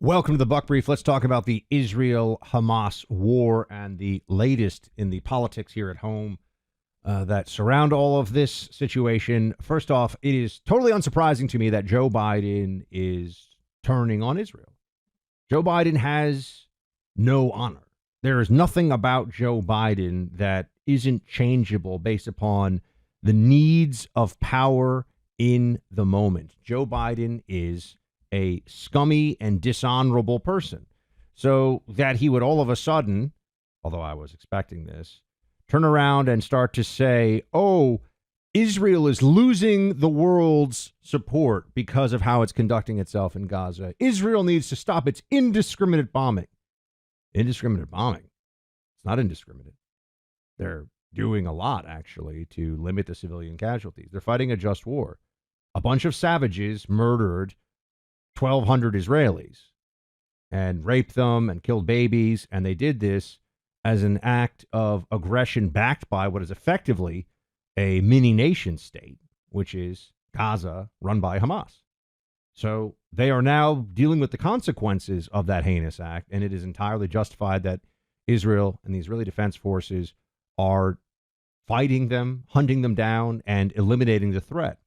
Welcome to the Buck Brief. Let's talk about the Israel-Hamas war and the latest in the politics here at home that surround all of this situation. First off, it is totally unsurprising to me that Joe Biden is turning on Israel. Joe Biden has no honor. There is nothing about Joe Biden that isn't changeable based upon the needs of power in the moment. Joe Biden is a scummy and dishonorable person. So that he would all of a sudden, although I was expecting this, turn around and start to say, oh, Israel is losing the world's support because of how it's conducting itself in Gaza. Israel needs to stop its indiscriminate bombing. Indiscriminate bombing. It's not indiscriminate. They're doing a lot, actually, to limit the civilian casualties. They're fighting a just war. A bunch of savages murdered 1,200 Israelis and raped them and killed babies. And they did this as an act of aggression backed by what is effectively a mini nation state, which is Gaza, run by Hamas. So they are now dealing with the consequences of that heinous act. And it is entirely justified that Israel and the Israeli Defense Forces are fighting them, hunting them down, and eliminating the threat.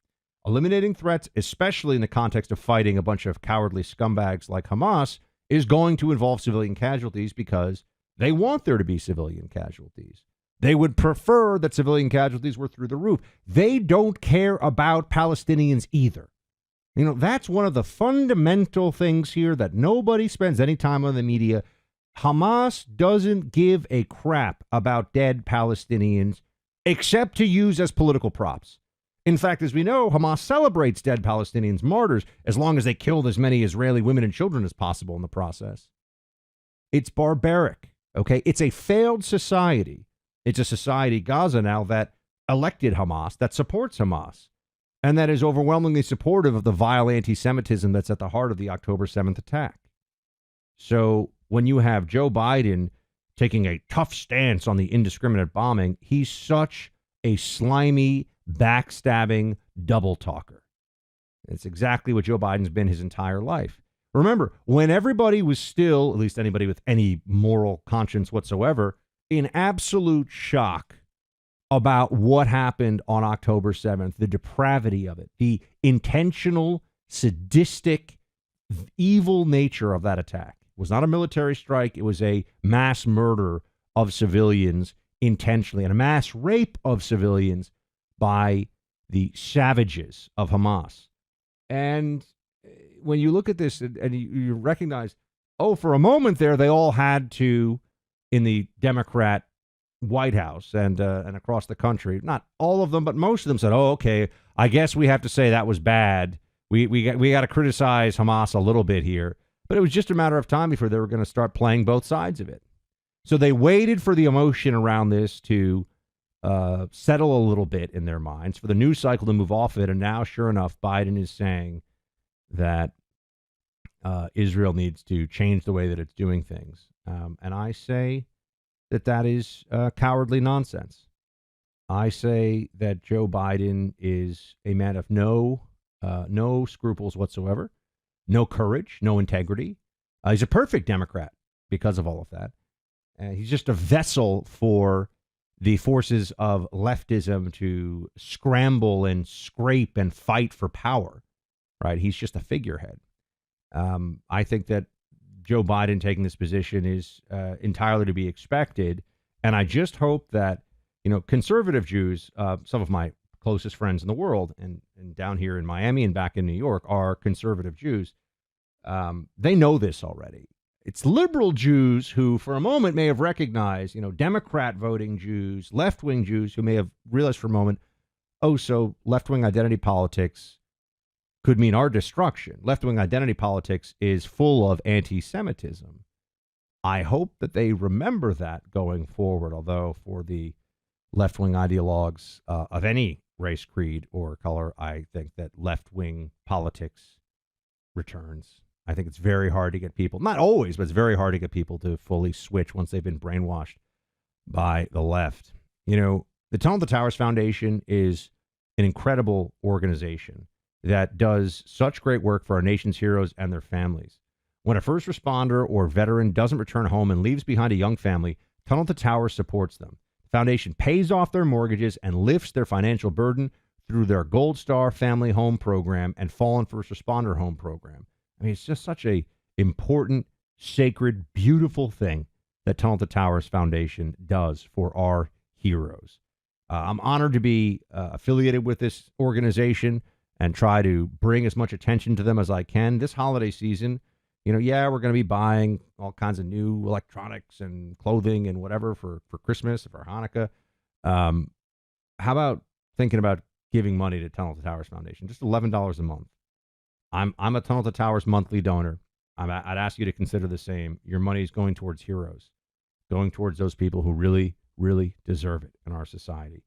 Eliminating threats, especially in the context of fighting a bunch of cowardly scumbags like Hamas, is going to involve civilian casualties because they want there to be civilian casualties. They would prefer that civilian casualties were through the roof. They don't care about Palestinians either. You know, that's one of the fundamental things here that nobody spends any time on in the media. Hamas doesn't give a crap about dead Palestinians except to use as political props. In fact, as we know, Hamas celebrates dead Palestinians martyrs as long as they killed as many Israeli women and children as possible in the process. It's barbaric, okay? It's a failed society. It's a society, Gaza now, that elected Hamas, that supports Hamas, and that is overwhelmingly supportive of the vile anti-Semitism that's at the heart of the October 7th attack. So when you have Joe Biden taking a tough stance on the indiscriminate bombing, he's such a slimy, backstabbing double talker. It's exactly what Joe Biden's been his entire life. Remember, when everybody was still, at least anybody with any moral conscience whatsoever, in absolute shock about what happened on October 7th, the depravity of it, the intentional, sadistic, evil nature of that attack. It was not a military strike. It was a mass murder of civilians intentionally and a mass rape of civilians by the savages of Hamas. And when you look at this and you recognize, oh, for a moment there, they all had to, in the Democrat White House and across the country, not all of them, but most of them said, oh, okay, I guess we have to say that was bad. We got to criticize Hamas a little bit here. But it was just a matter of time before they were going to start playing both sides of it. So they waited for the emotion around this to settle a little bit in their minds, for the news cycle to move off it. And now, sure enough, Biden is saying that Israel needs to change the way that it's doing things. And I say that that is cowardly nonsense. I say that Joe Biden is a man of no scruples whatsoever, no courage, no integrity. He's a perfect Democrat because of all of that. He's just a vessel for the forces of leftism to scramble and scrape and fight for power, right? He's just a figurehead. I think that Joe Biden taking this position is entirely to be expected. And I just hope that, you know, conservative Jews, some of my closest friends in the world and down here in Miami and back in New York are conservative Jews. They know this already. It's liberal Jews who, for a moment, may have recognized, you know, Democrat voting Jews, left-wing Jews who may have realized for a moment, oh, so left-wing identity politics could mean our destruction. Left-wing identity politics is full of anti-Semitism. I hope that they remember that going forward, although for the left-wing ideologues of any race, creed, or color, I think that left-wing politics returns. I think it's very hard to get people, not always, but it's very hard to get people to fully switch once they've been brainwashed by the left. You know, the Tunnel to Towers Foundation is an incredible organization that does such great work for our nation's heroes and their families. When a first responder or veteran doesn't return home and leaves behind a young family, Tunnel to Towers supports them. The foundation pays off their mortgages and lifts their financial burden through their Gold Star Family Home Program and Fallen First Responder Home Program. I mean, it's just such a important, sacred, beautiful thing that Tunnel to Towers Foundation does for our heroes. I'm honored to be affiliated with this organization and try to bring as much attention to them as I can. This holiday season, we're going to be buying all kinds of new electronics and clothing and whatever for Christmas, for Hanukkah. How about thinking about giving money to Tunnel to Towers Foundation? Just $11 a month. I'm a Tunnel to Towers monthly donor. I'd ask you to consider the same. Your money is going towards heroes, going towards those people who really, really deserve it in our society.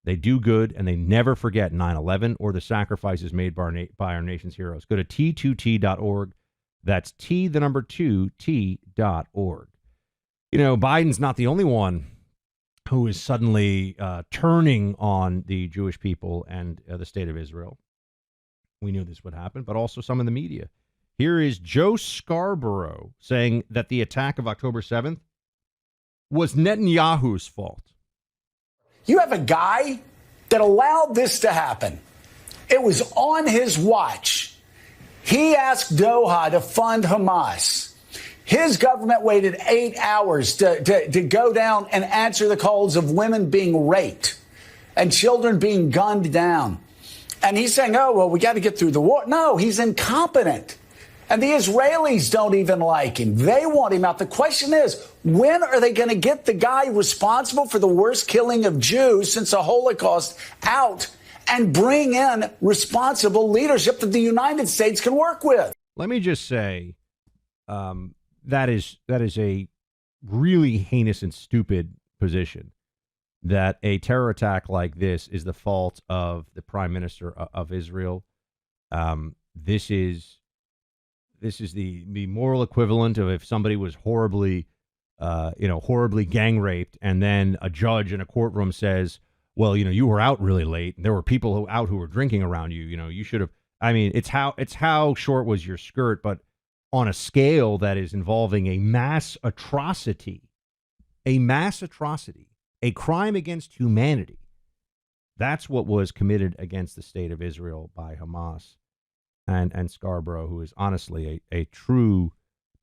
They do good, and they never forget 9/11 or the sacrifices made by our nation's heroes. Go to t2t.org. That's t2t.org. Biden's not the only one who is suddenly turning on the Jewish people and the state of Israel. We knew this would happen, but also some in the media. Here is Joe Scarborough saying that the attack of October 7th was Netanyahu's fault. You have a guy that allowed this to happen. It was on his watch. He asked Doha to fund Hamas. His government waited 8 hours to go down and answer the calls of women being raped and children being gunned down. And he's saying, oh, well, we got to get through the war. No, he's incompetent. And the Israelis don't even like him. They want him out. The question is, when are they going to get the guy responsible for the worst killing of Jews since the Holocaust out and bring in responsible leadership that the United States can work with? Let me just say that is a really heinous and stupid position, that a terror attack like this is the fault of the prime minister of Israel. This is the moral equivalent of if somebody was horribly gang raped, and then a judge in a courtroom says, well, you were out really late, and there were people who were drinking around you. You should have. I mean, it's how short was your skirt, but on a scale that is involving a mass atrocity, a crime against humanity. That's what was committed against the state of Israel by Hamas. And Scarborough, who is honestly a true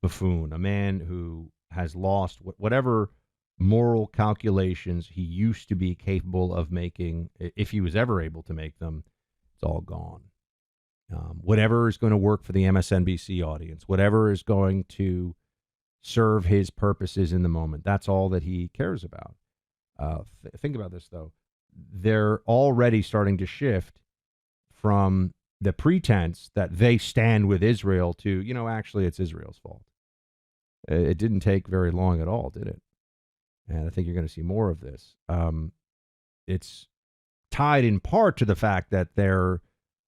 buffoon, a man who has lost whatever moral calculations he used to be capable of making, if he was ever able to make them. It's all gone. Whatever is going to work for the MSNBC audience, whatever is going to serve his purposes in the moment, that's all that he cares about. Think about this, though. They're already starting to shift from the pretense that they stand with Israel to, actually it's Israel's fault. It didn't take very long at all, did it? And I think you're going to see more of this. It's tied in part to the fact that there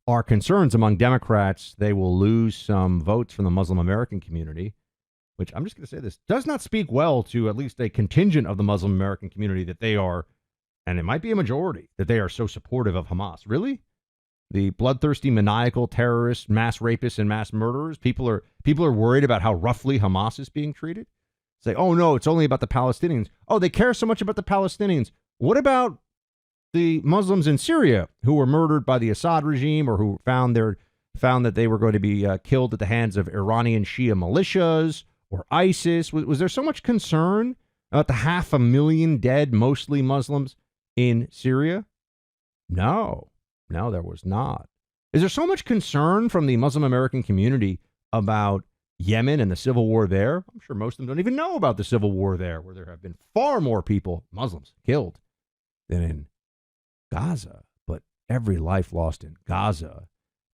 are concerns among Democrats they will lose some votes from the Muslim American community, which I'm just going to say this does not speak well to at least a contingent of the Muslim American community that they are, and it might be a majority, that they are so supportive of Hamas. Really? The bloodthirsty, maniacal terrorists, mass rapists, and mass murderers. People are worried about how roughly Hamas is being treated. Say, oh no, it's only about the Palestinians. Oh, they care so much about the Palestinians. What about the Muslims in Syria who were murdered by the Assad regime, or who found that they were going to be killed at the hands of Iranian Shia militias or ISIS? Was there so much concern about the 500,000 dead, mostly Muslims in Syria? No, there was not. Is there so much concern from the Muslim American community about Yemen and the civil war there? I'm sure most of them don't even know about the civil war there, where there have been far more people, Muslims, killed than in Gaza. But every life lost in Gaza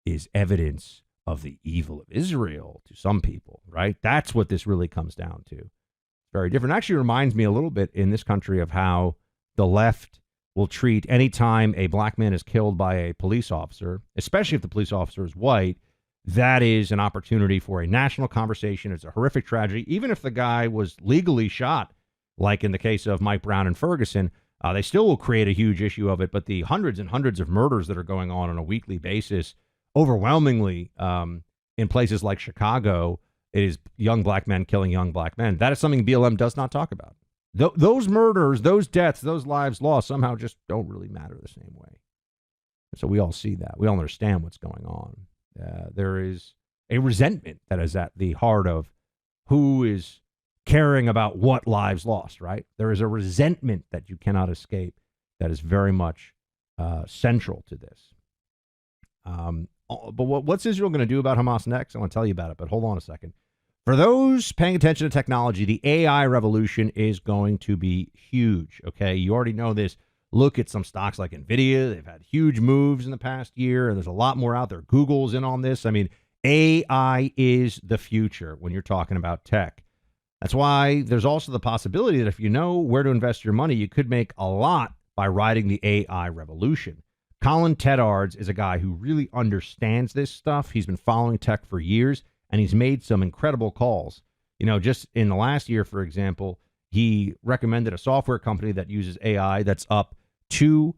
is evidence of the evil of Israel to some people, right? That's what this really comes down to. Very different. Actually reminds me a little bit in this country of how the left will treat any time a black man is killed by a police officer, especially if the police officer is white. That is an opportunity for a national conversation. It's a horrific tragedy. Even if the guy was legally shot, like in the case of Mike Brown and Ferguson, they still will create a huge issue of it. But the hundreds and hundreds of murders that are going on a weekly basis, overwhelmingly in places like Chicago, It is young black men killing young black men. That is something BLM does not talk about. Those murders, those deaths, those lives lost somehow just don't really matter the same way. So we all see that. We all understand what's going on. There is a resentment that is at the heart of who is caring about what lives lost, right? There is a resentment that you cannot escape that is very much central to this. But what's Israel going to do about Hamas next? I want to tell you about it, but hold on a second. For those paying attention to technology, the AI revolution is going to be huge, okay? You already know this. Look at some stocks like NVIDIA. They've had huge moves in the past year, and there's a lot more out there. Google's in on this. I mean, AI is the future when you're talking about tech. That's why there's also the possibility that if you know where to invest your money, you could make a lot by riding the AI revolution. Colin Teddards is a guy who really understands this stuff. He's been following tech for years, and he's made some incredible calls. You know, just in the last year, for example, he recommended a software company that uses AI that's up 200%.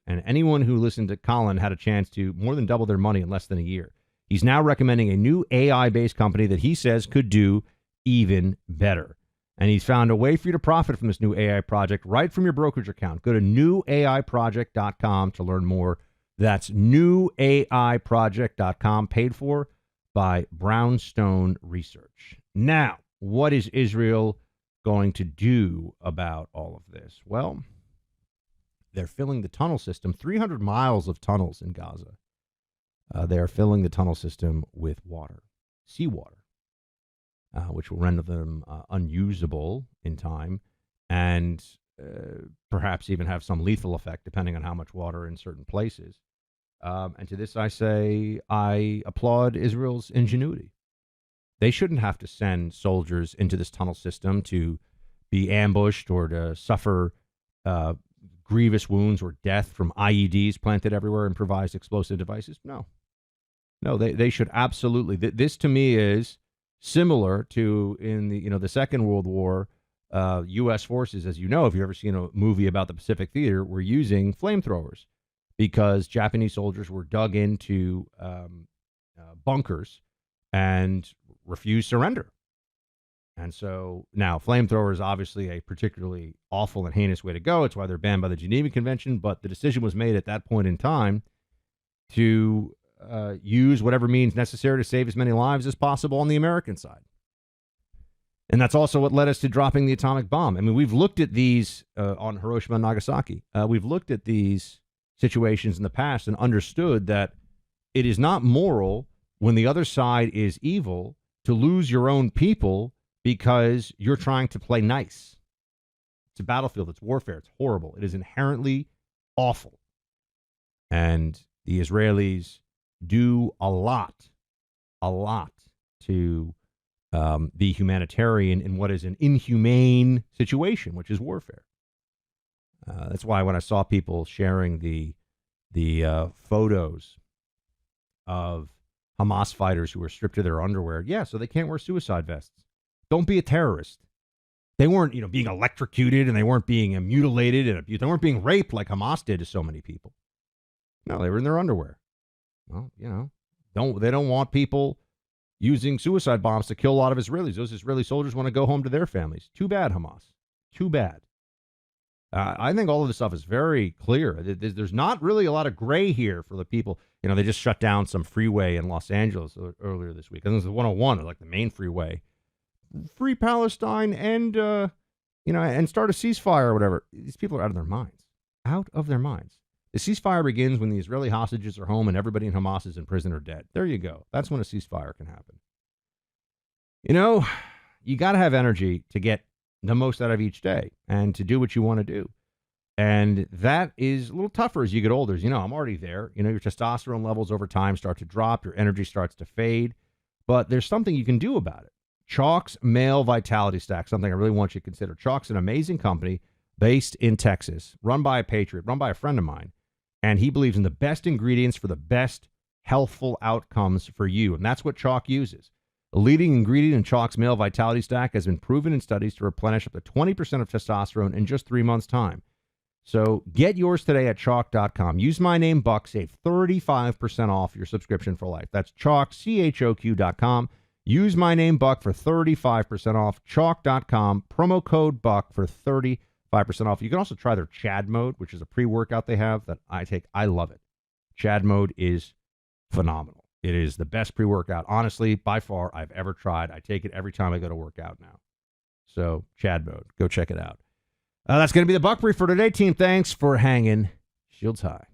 And anyone who listened to Colin had a chance to more than double their money in less than a year. He's now recommending a new AI-based company that he says could do even better. And he's found a way for you to profit from this new AI project right from your brokerage account. Go to newaiproject.com to learn more. That's newaiproject.com, paid for by Brownstone Research. Now, what is Israel going to do about all of this? Well, they're filling the tunnel system, 300 miles of tunnels in Gaza. They are filling the tunnel system with water, seawater. Which will render them unusable in time and perhaps even have some lethal effect depending on how much water in certain places. And to this I say, I applaud Israel's ingenuity. They shouldn't have to send soldiers into this tunnel system to be ambushed or to suffer grievous wounds or death from IEDs planted everywhere, improvised explosive devices. No, they should absolutely. This to me is similar to in the Second World War, U.S. forces, as you know, if you've ever seen a movie about the Pacific Theater, were using flamethrowers because Japanese soldiers were dug into bunkers and refused surrender. And so now flamethrower is obviously a particularly awful and heinous way to go. It's why they're banned by the Geneva Convention. But the decision was made at that point in time to use whatever means necessary to save as many lives as possible on the American side. And that's also what led us to dropping the atomic bomb. I mean, we've looked at these on Hiroshima and Nagasaki. We've looked at these situations in the past and understood that it is not moral when the other side is evil to lose your own people because you're trying to play nice. It's a battlefield. It's warfare. It's horrible. It is inherently awful. And the Israelis do a lot to be humanitarian in what is an inhumane situation, which is warfare. That's why when I saw people sharing the photos of Hamas fighters who were stripped of their underwear, so they can't wear suicide vests. Don't be a terrorist. They weren't, being electrocuted and they weren't being mutilated and abused. They weren't being raped like Hamas did to so many people. No, they were in their underwear. Well, they don't want people using suicide bombs to kill a lot of Israelis. Those Israeli soldiers want to go home to their families. Too bad, Hamas. Too bad. I think all of this stuff is very clear. There's not really a lot of gray here for the people. They just shut down some freeway in Los Angeles earlier this week. And this is 101, like the main freeway. Free Palestine and, and start a ceasefire or whatever. These people are out of their minds. Out of their minds. The ceasefire begins when the Israeli hostages are home and everybody in Hamas is in prison or dead. There you go. That's when a ceasefire can happen. You got to have energy to get the most out of each day and to do what you want to do. And that is a little tougher as you get older. I'm already there. Your testosterone levels over time start to drop. Your energy starts to fade. But there's something you can do about it. Chalk's Male Vitality Stack, something I really want you to consider. Chalk's an amazing company based in Texas, run by a patriot, run by a friend of mine. And he believes in the best ingredients for the best healthful outcomes for you. And that's what Chalk uses. The leading ingredient in Chalk's Male Vitality Stack has been proven in studies to replenish up to 20% of testosterone in just 3 months' time. So get yours today at chalk.com. Use my name, Buck. Save 35% off your subscription for life. That's chalk, CHOQ.com. Use my name, Buck, for 35% off. Chalk.com. Promo code Buck for 35% off. You can also try their Chad mode, which is a pre-workout they have that I take. I love it. Chad mode is phenomenal. It is the best pre-workout, honestly, by far, I've ever tried. I take it every time I go to work out now. So, Chad mode. Go check it out. That's going to be the Buck Brief for today, team. Thanks for hanging. Shields high.